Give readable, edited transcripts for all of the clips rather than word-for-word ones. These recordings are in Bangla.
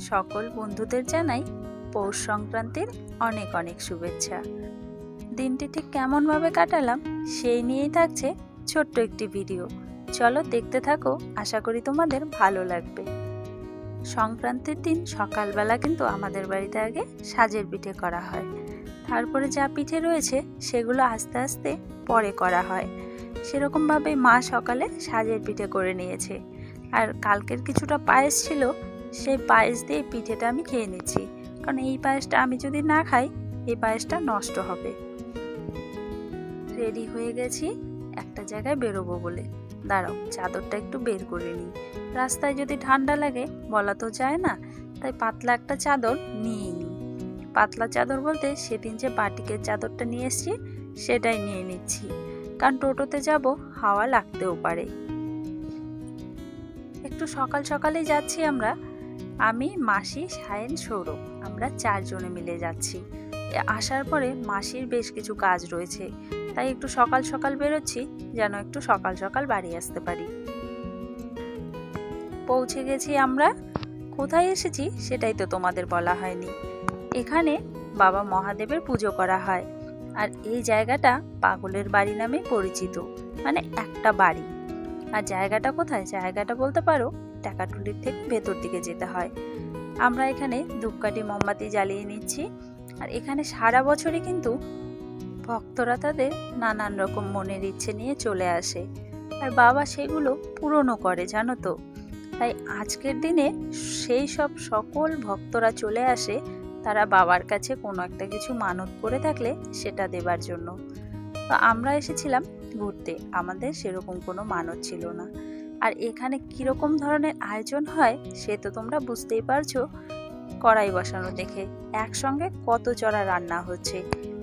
সকল বন্ধুদের জানাই পৌষ সংক্রান্তির অনেক অনেক শুভেচ্ছা। দিনটি ঠিক কেমনভাবে কাটালাম সেই নিয়েই থাকছে ছোট্ট একটি ভিডিও। চলো দেখতে থাকো, আশা করি তোমাদের ভালো লাগবে। সংক্রান্তির দিন সকালবেলা কিন্তু আমাদের বাড়িতে আগে সাজের পিঠে করা হয়, তারপরে যা পিঠে রয়েছে সেগুলো আস্তে আস্তে পরে করা হয়। সেরকমভাবে মা সকালে সাজের পিঠে করে নিয়েছে, আর কালকের কিছুটা পায়েস ছিল, সেই পায়েস দিয়ে পিঠেটা আমি খেয়ে নিচ্ছি, কারণ এই পায়েসটা আমি যদি না খাই এই পায়েসটা নষ্ট হবে। রেডি হয়ে গেছি একটা জায়গায় বেরোবো বলে। দাঁড়াও, চাদরটা একটু বের করে নিই, রাস্তায় যদি ঠান্ডা লাগে বলা তো যায় না, তাই পাতলা একটা চাদর নিয়ে নিই। পাতলা চাদর বলতে সেদিন যে বাটিকের চাদরটা নিয়ে এসেছি সেটাই নিয়ে নিচ্ছি, কারণ টোটোতে যাব, হাওয়া লাগতেও পারে। একটু সকাল সকালেই যাচ্ছি আমরা, আমি, মাসি, সায়েন, সৌরভ, আমরা 4 জনে মিলে যাচ্ছি। আসার পরে মাসির বেশ কিছু কাজ রয়েছে, তাই একটু সকাল সকাল বেরোচ্ছি যেন একটু সকাল সকাল বাড়ি আসতে পারি। পৌঁছে গেছি আমরা। কোথায় এসেছি সেটাই তো তোমাদের বলা হয়নি। এখানে বাবা মহাদেবের পুজো করা হয়, আর এই জায়গাটা পাগলের বাড়ি নামে পরিচিত, মানে একটা বাড়ি। আর জায়গাটা কোথায়, জায়গাটা বলতে পারো টাকাটুলির থেকে ভেতর দিকে যেতে হয়। আমরা এখানে ধূপকাঠি মোমবাতি জ্বালিয়ে নিচ্ছি, আর এখানে সারা বছরই কিন্তু ভক্তরা তাদের নানান রকম মনের ইচ্ছে নিয়ে চলে আসে, আর বাবা সেগুলো পূরণও করে, জানো তো। তাই আজকের দিনে সেই সব সকল ভক্তরা চলে আসে তারা বাবার কাছে কোনো একটা কিছু মানত করে থাকলে সেটা দেবার জন্য। তো আমরা এসেছিলাম ঘুরতে, আমাদের সেরকম কোনো মানত ছিল না। আর এখানে কিরকম ধরনের আয়োজন হয় সে তো তোমরা বুঝতেই পারছো। কড়াই বসানো দেখে একসঙ্গে কত চড়া রান্না হচ্ছে,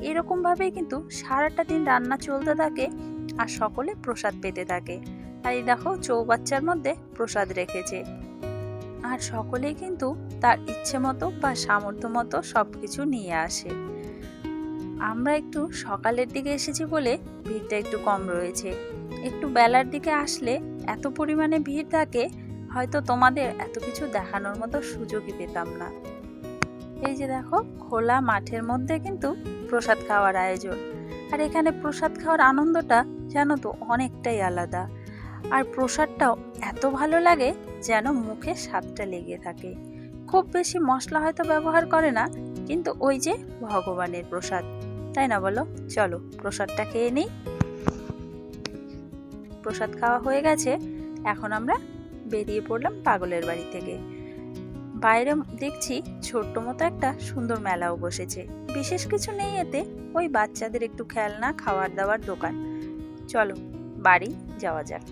এরকম ভাবেই কিন্তু সারাটা দিন রান্না চলতে থাকে, আর সকলে প্রসাদ পেতে থাকে। আর এই দেখো চৌবাচ্চার মধ্যে প্রসাদ রেখেছে, আর সকলেই কিন্তু তার ইচ্ছে মতো বা সামর্থ্য মতো সবকিছু নিয়ে আসে। আমরা একটু সকালের দিকে এসেছি বলে ভিড়টা একটু কম রয়েছে। একটু বেলার দিকে আসলে এত পরিমাণে ভিড় থাকে, হয়তো তোমাদের এত কিছু দেখানোর মতো সুযোগই পেতাম না। এই যে দেখো খোলা মাঠের মধ্যে কিন্তু প্রসাদ খাওয়ার আয়োজন, আর এখানে প্রসাদ খাওয়ার আনন্দটা জানো তো অনেকটাই আলাদা। আর প্রসাদটাও এত ভালো লাগে যেন মুখে স্বাদটা লেগে থাকে। খুব বেশি মশলা হয়তো ব্যবহার করে না, কিন্তু ওই যে ভগবানের প্রসাদ, তাই না বলো? চলো প্রসাদটা খেয়ে নিই। প্রসাদ খাওয়া হয়ে গেছে, এখন আমরা বেরিয়ে পড়লাম পাগলের বাড়ি থেকে। বাইরে দেখছি ছোট্ট মতো একটা সুন্দর মেলাও বসেছে, বিশেষ কিছু নেই এতে, ওই বাচ্চাদের একটু খেলনা খাবার দাবার দোকান। চলো বাড়ি যাওয়া যাক।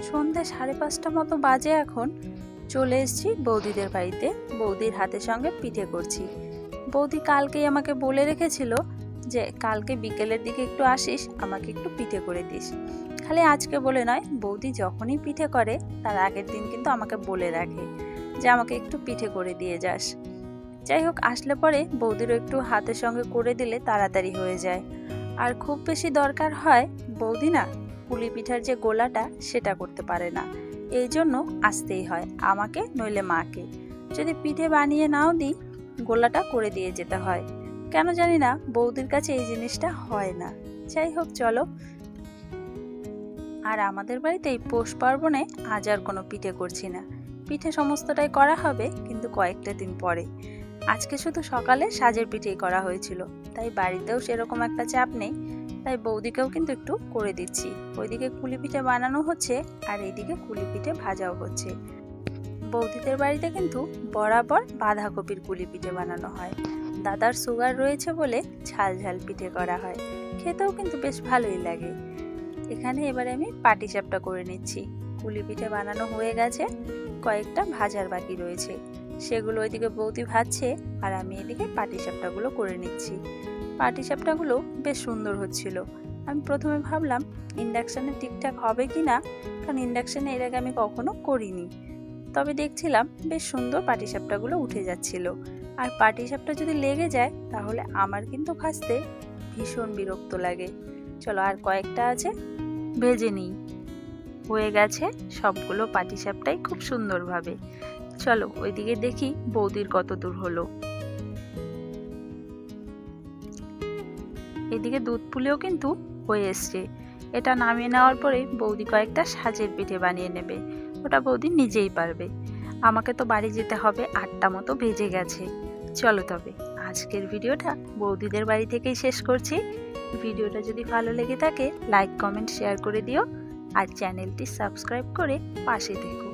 সন্ধ্যা 5:30 মতো বাজে এখন। চলে এসেছি বৌদিদের বাড়িতে, বৌদির হাতের সঙ্গে পিঠে করছি। বৌদি কালকেই আমাকে বলে রেখেছিল যে কালকে বিকেলের দিকে একটু আসিস, আমাকে একটু পিঠে করে দিস। খালি আজকে বলে নয়, বৌদি যখনই পিঠে করে তার আগের দিন কিন্তু আমাকে বলে রাখে যে আমাকে একটু পিঠে করে দিয়ে যাস। যাই হোক, আসলে পরে বৌদিরও একটু হাতের সঙ্গে করে দিলে তাড়াতাড়ি হয়ে যায়। আর খুব বেশি দরকার হয়, বৌদি না পুলি পিঠার যে গোলাটা সেটা করতে পারে না, এই জন্য আসতেই হয় আমাকে নইলে মাকে। যদি পিঠে বানিয়ে নাও দিই, গোলাটা করে দিয়ে যেতে হয়। কেন জানি না বৌদির কাছে এই জিনিসটা হয় না। যাই হোক চলো। আর আমাদের বাড়িতে এই পৌষ পার্বণে আজ আর কোনো পিঠে করছি না, পিঠে সমস্তটাই করা হবে কিন্তু কয়েকটা দিন পরে। আজকে শুধু সকালে সাজের পিঠেই করা হয়েছিল, তাই বাড়িতেও সেরকম একটা চাপ নেই, তাই বৌদিকেও কিন্তু একটু করে দিচ্ছি। ওইদিকে কুলি পিঠে বানানো হচ্ছে আর এইদিকে কুলি পিঠে ভাজাও হচ্ছে। বৌদিদের বাড়িতে কিন্তু বরাবর বাঁধাকপির কুলি পিঠে বানানো হয়, দাদার সুগার রয়েছে বলে ঝাল ঝাল পিঠে করা হয়, খেতেও কিন্তু বেশ ভালোই লাগে। এখানে এবারে আমি পাটিসাপটা করে নিচ্ছি। কুলি পিঠে বানানো হয়ে গেছে, কয়েকটা ভাজার বাকি রয়েছে, সেগুলো ওইদিকে বৌদি ভাজছে, আর আমি এদিকে পাটিসাপটাগুলো করে নিচ্ছি। পাটিসাপটাগুলো বেশ সুন্দর হচ্ছিল। আমি প্রথমে ভাবলাম ইন্ডাকশানে ঠিকঠাক হবে কি না, কারণ ইন্ডাকশানে এর আগে আমি কখনো করিনি। তবে দেখছিলাম বেশ সুন্দর পাটিসাপটাগুলো উঠে যাচ্ছিল। আর পাটিসাপটা যদি লেগে যায় তাহলে আমার কিন্তু ভাজতে ভীষণ বিরক্ত লাগে। চলো আর কয়েকটা আছে, ভেজে নিই। হয়ে গেছে সবগুলো পাটিসাপটাই খুব সুন্দরভাবে। চলো ওইদিকে দেখি বৌদির কত দূর হলো। এদিকে দুধ পুলিও কিন্তু হয়ে এসছে। এটা নামিয়ে নেওয়ার পরে বৌদি কয়েকটা সাজের পিঠে বানিয়ে নেবে, ওটা বৌদি নিজেই পারবে। আমাকে তো বাড়ি যেতে হবে, 8টা মতো বেজে গেছে। চলো তবে আজকের ভিডিওটা বৌদিদের বাড়ি থেকেই শেষ করছি। ভিডিওটা যদি ভালো লেগে থাকে লাইক কমেন্ট শেয়ার করে দিও, আর চ্যানেলটি সাবস্ক্রাইব করে পাশে থেকো।